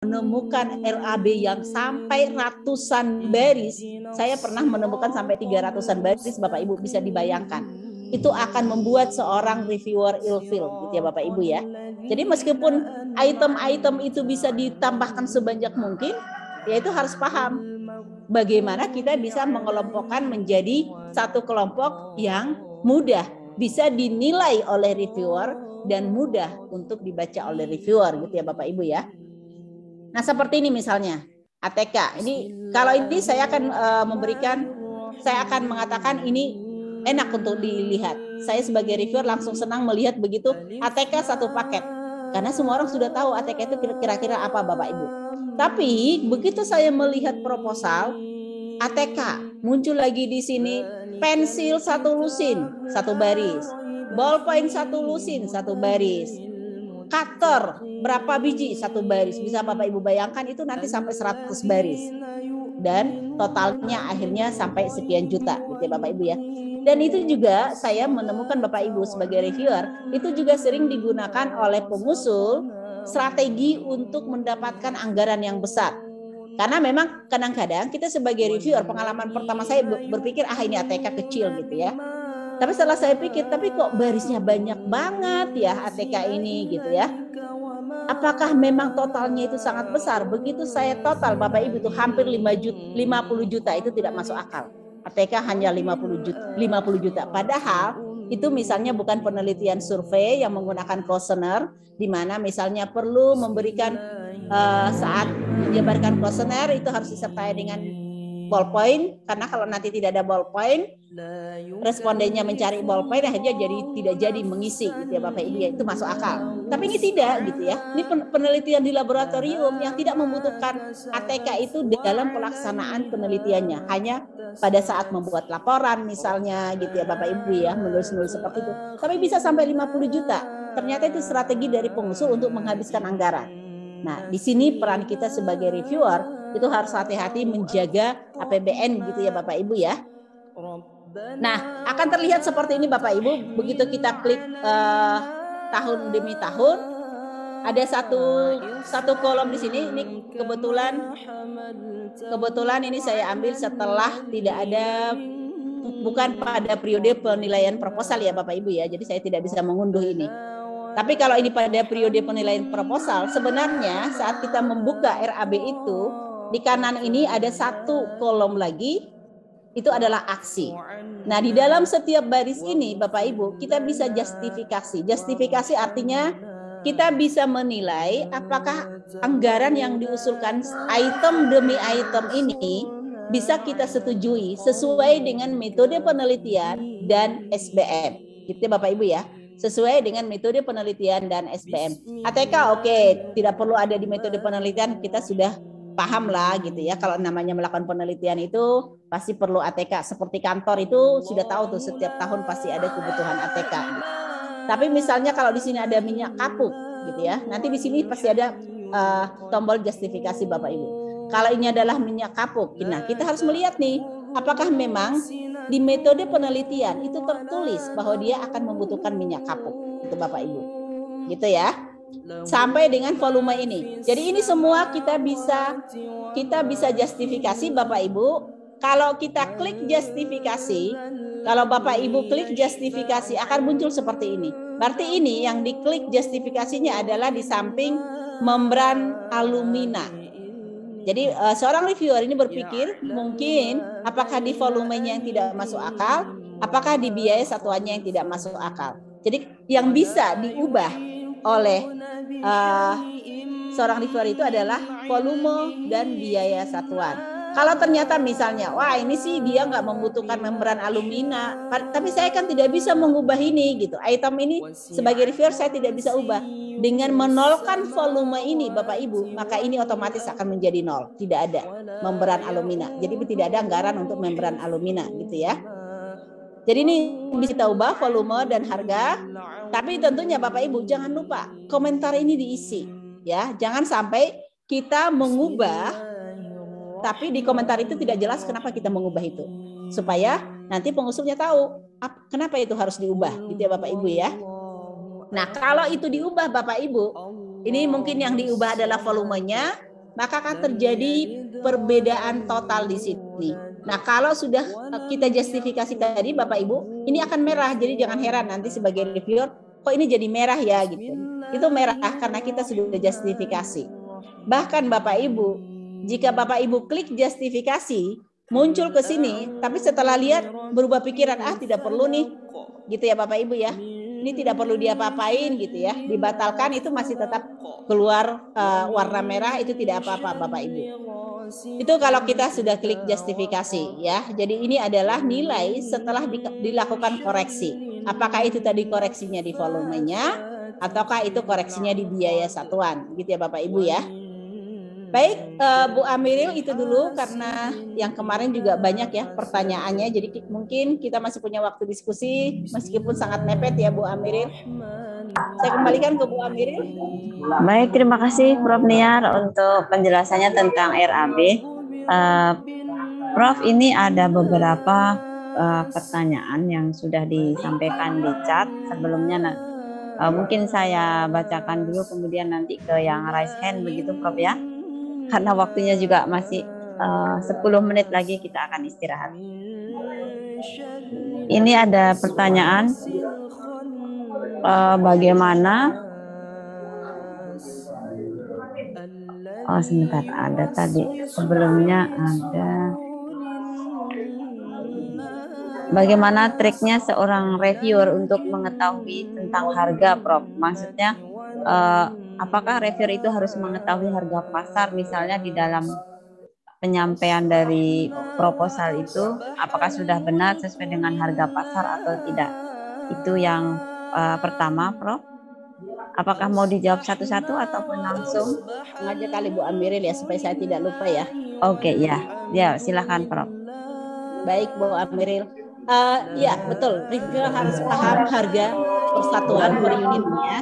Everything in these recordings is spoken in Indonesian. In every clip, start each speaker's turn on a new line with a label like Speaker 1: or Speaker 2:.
Speaker 1: menemukan RAB yang sampai ratusan baris. Saya pernah menemukan sampai 300-an baris, Bapak Ibu bisa dibayangkan. Itu akan membuat seorang reviewer ilfil, gitu ya Bapak Ibu ya. Jadi meskipun item-item itu bisa ditambahkan sebanyak mungkin, ya itu harus paham bagaimana kita bisa mengelompokkan menjadi satu kelompok yang mudah bisa dinilai oleh reviewer dan mudah untuk dibaca oleh reviewer, gitu ya Bapak Ibu ya. Nah seperti ini misalnya ATK. Ini kalau ini saya akan saya akan mengatakan ini enak untuk dilihat. Saya sebagai reviewer langsung senang melihat begitu ATK satu paket. Karena semua orang sudah tahu ATK itu kira-kira apa Bapak Ibu. Tapi begitu saya melihat proposal ATK muncul lagi di sini pensil satu lusin satu baris, ballpoint satu lusin satu baris, cutter berapa biji satu baris. Bisa Bapak Ibu bayangkan itu nanti sampai 100 baris. Dan totalnya akhirnya sampai sekian juta gitu ya Bapak Ibu ya. Dan itu juga saya menemukan Bapak Ibu sebagai reviewer, itu juga sering digunakan oleh pengusul strategi untuk mendapatkan anggaran yang besar. Karena memang kadang-kadang kita sebagai reviewer, pengalaman pertama saya berpikir ini ATK kecil gitu ya. Tapi setelah saya pikir, tapi kok barisnya banyak banget ya ATK ini gitu ya. Apakah memang totalnya itu sangat besar? Begitu saya total Bapak Ibu itu hampir 50 juta itu tidak masuk akal. ATK hanya 50 juta. Padahal itu misalnya bukan penelitian survei yang menggunakan kuesioner, di mana misalnya perlu memberikan saat menjabarkan kuesioner itu harus disertai dengan ballpoint, karena kalau nanti tidak ada ballpoint, respondennya mencari ballpoint akhirnya tidak jadi mengisi gitu ya Bapak Ibu ya, itu masuk akal. Tapi ini tidak gitu ya. Ini penelitian di laboratorium yang tidak membutuhkan ATK itu dalam pelaksanaan penelitiannya, hanya pada saat membuat laporan misalnya gitu ya Bapak Ibu ya, menulis-nulis seperti itu. Tapi bisa sampai 50 juta. Ternyata itu strategi dari pengusul untuk menghabiskan anggaran. Nah, di sini peran kita sebagai reviewer itu harus hati-hati menjaga APBN gitu ya Bapak Ibu ya. Nah, akan terlihat seperti ini Bapak Ibu, begitu kita klik tahun demi tahun, ada satu kolom di sini. Ini kebetulan ini saya ambil setelah bukan pada periode penilaian proposal ya Bapak Ibu ya. Jadi saya tidak bisa mengunduh ini. Tapi kalau ini pada periode penilaian proposal, sebenarnya saat kita membuka RAB itu, di kanan ini ada satu kolom lagi, itu adalah aksi. Nah, di dalam setiap baris ini, Bapak Ibu, kita bisa justifikasi. Justifikasi artinya kita bisa menilai apakah anggaran yang diusulkan item demi item ini bisa kita setujui sesuai dengan metode penelitian dan SBM. Gitu ya Bapak Ibu ya. Sesuai dengan metode penelitian dan SBM. ATK oke, tidak perlu ada di metode penelitian, kita sudah paham lah gitu ya. Kalau namanya melakukan penelitian itu pasti perlu ATK. Seperti kantor itu sudah tahu tuh setiap tahun pasti ada kebutuhan ATK. Tapi misalnya kalau di sini ada minyak kapuk gitu ya, nanti di sini pasti ada tombol justifikasi Bapak Ibu. Kalau ini adalah minyak kapuk, nah kita harus melihat nih, apakah memang di metode penelitian itu tertulis bahwa dia akan membutuhkan minyak kapuk, itu Bapak Ibu, gitu ya. Sampai dengan volume ini. Jadi ini semua kita bisa justifikasi Bapak Ibu. Kalau kita klik justifikasi, kalau Bapak Ibu klik justifikasi akan muncul seperti ini. Berarti ini yang diklik justifikasinya adalah di samping membran alumina. Jadi seorang reviewer ini berpikir mungkin apakah di volumenya yang tidak masuk akal, apakah di biaya satuannya yang tidak masuk akal. Jadi yang bisa diubah oleh seorang reviewer itu adalah volume dan biaya satuan. Kalau ternyata misalnya, wah ini sih dia nggak membutuhkan membran alumina, tapi saya kan tidak bisa mengubah ini gitu. Item ini sebagai reviewer saya tidak bisa ubah. Dengan menolkan volume ini Bapak Ibu, maka ini otomatis akan menjadi nol. Tidak ada membran alumina. Jadi tidak ada anggaran untuk membran alumina gitu ya. Jadi ini bisa kita ubah volume dan harga. Tapi tentunya Bapak Ibu jangan lupa komentar ini diisi ya. Jangan sampai kita mengubah tapi di komentar itu tidak jelas kenapa kita mengubah itu. Supaya nanti pengusulnya tahu kenapa itu harus diubah gitu ya Bapak Ibu ya. Nah, kalau itu diubah Bapak Ibu, ini mungkin yang diubah adalah volumenya, maka akan terjadi perbedaan total di sini. Nah, kalau sudah kita justifikasi tadi Bapak Ibu, ini akan merah. Jadi jangan heran nanti sebagai reviewer, kok ini jadi merah ya gitu. Itu merah karena kita sudah justifikasi. Bahkan Bapak Ibu, jika Bapak Ibu klik justifikasi, muncul ke sini, tapi setelah lihat berubah pikiran, tidak perlu nih, gitu ya Bapak Ibu ya. Ini tidak perlu diapa-apain gitu ya, dibatalkan, itu masih tetap keluar warna merah, itu tidak apa-apa Bapak Ibu. Itu kalau kita sudah klik justifikasi ya. Jadi ini adalah nilai setelah dilakukan koreksi. Apakah itu tadi koreksinya di volumenya ataukah itu koreksinya di biaya satuan, gitu ya Bapak Ibu ya. Baik, Bu Amiril, itu dulu karena yang kemarin juga banyak ya pertanyaannya. Jadi mungkin kita masih punya waktu diskusi meskipun sangat mepet ya Bu Amiril. Saya kembalikan ke Bu Amiril.
Speaker 2: Baik, terima kasih Prof. Niar untuk penjelasannya tentang RAB. Prof, ini ada beberapa pertanyaan yang sudah disampaikan di chat sebelumnya. Mungkin saya bacakan dulu, kemudian nanti ke yang raise hand begitu Prof ya. Karena waktunya juga masih 10 menit lagi kita akan istirahat. Ini ada pertanyaan, bagaimana sebentar, ada tadi sebelumnya ada bagaimana triknya seorang reviewer untuk mengetahui tentang harga Prof. Maksudnya apakah reviewer itu harus mengetahui harga pasar misalnya di dalam penyampaian dari proposal itu, apakah sudah benar sesuai dengan harga pasar atau tidak? Itu yang pertama Prof. Apakah mau dijawab satu-satu ataupun langsung?
Speaker 1: Sengaja kali Bu Amiril ya supaya saya tidak lupa ya.
Speaker 2: Oke, ya silakan Prof.
Speaker 1: Baik Bu Amiril. Ya betul, reviewer harus paham harga persatuan per unitnya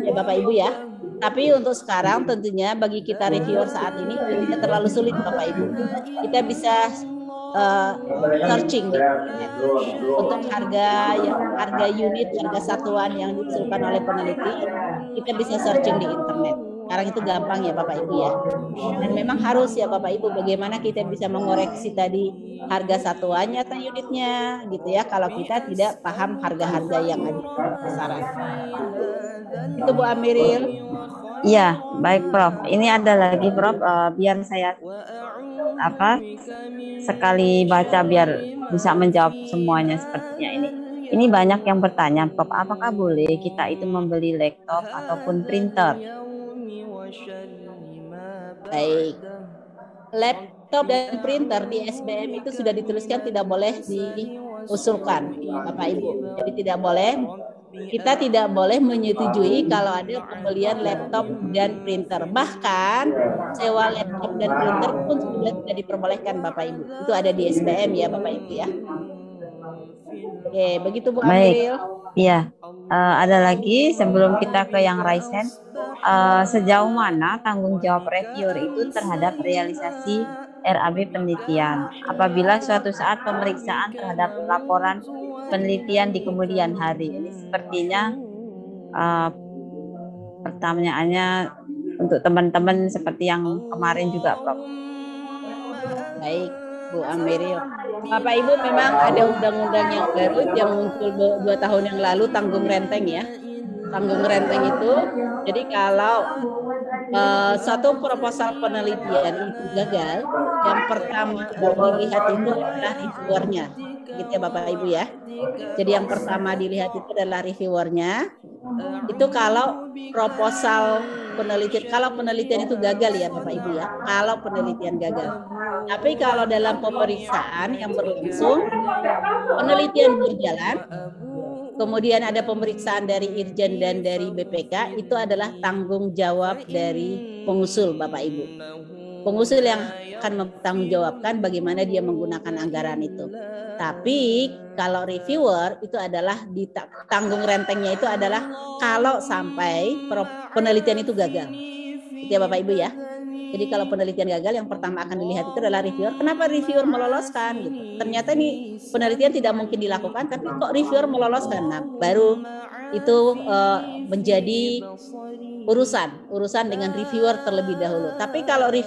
Speaker 1: ya Bapak Ibu ya. Tapi untuk sekarang tentunya bagi kita reviewer saat ini tidak terlalu sulit Bapak Ibu. Kita bisa searching di internet untuk harga unit, harga satuan yang diusulkan oleh peneliti, kita bisa searching di internet. Sekarang itu gampang ya Bapak Ibu ya. Dan memang harus ya Bapak Ibu, bagaimana kita bisa mengoreksi tadi harga satuannya atau unitnya gitu ya, kalau kita tidak paham harga-harga yang ada di pasaran. Itu Bu Amiril.
Speaker 2: Iya, baik Prof. Ini ada lagi Prof, biar saya sekali baca biar bisa menjawab semuanya sepertinya ini. Ini banyak yang bertanya Prof, apakah boleh kita itu membeli laptop ataupun printer?
Speaker 1: Baik. Laptop dan printer di SBM itu sudah dituliskan tidak boleh diusulkan Bapak Ibu. Jadi kita tidak boleh menyetujui kalau ada pembelian laptop dan printer. Bahkan sewa laptop dan printer pun sudah tidak diperbolehkan Bapak Ibu. Itu ada di SBM ya Bapak Ibu ya. Oke, begitu Bu Amiril.
Speaker 2: Iya, ada lagi sebelum kita ke yang raise hand. Sejauh mana tanggung jawab reviewer itu terhadap realisasi RAB penelitian apabila suatu saat pemeriksaan terhadap laporan penelitian di kemudian hari? Ini sepertinya pertanyaannya untuk teman-teman seperti yang kemarin juga Prof.
Speaker 1: Baik Bu Amiril. Bapak Ibu, memang ada undang-undang yang baru yang muncul 2 tahun yang lalu, tanggung renteng ya. Tanggung renteng itu, jadi kalau suatu proposal penelitian itu gagal, yang pertama dilihat itu adalah reviewernya, gitu ya Bapak Ibu ya. Jadi yang pertama dilihat itu adalah reviewernya. Itu kalau proposal penelitian, kalau penelitian itu gagal ya Bapak Ibu ya, kalau penelitian gagal. Tapi kalau dalam pemeriksaan yang berlangsung, penelitian berjalan, kemudian ada pemeriksaan dari Irjen dan dari BPK, itu adalah tanggung jawab dari pengusul Bapak Ibu. Pengusul yang akan mempertanggungjawabkan bagaimana dia menggunakan anggaran itu. Tapi kalau reviewer itu adalah di tanggung rentengnya itu adalah kalau sampai penelitian itu gagal. Itu ya Bapak Ibu ya. Jadi kalau penelitian gagal, yang pertama akan dilihat itu adalah reviewer. Kenapa reviewer meloloskan? Gitu. Ternyata ini penelitian tidak mungkin dilakukan, tapi kok reviewer meloloskan? Nah, baru itu menjadi urusan dengan reviewer terlebih dahulu. Tapi kalau reviewer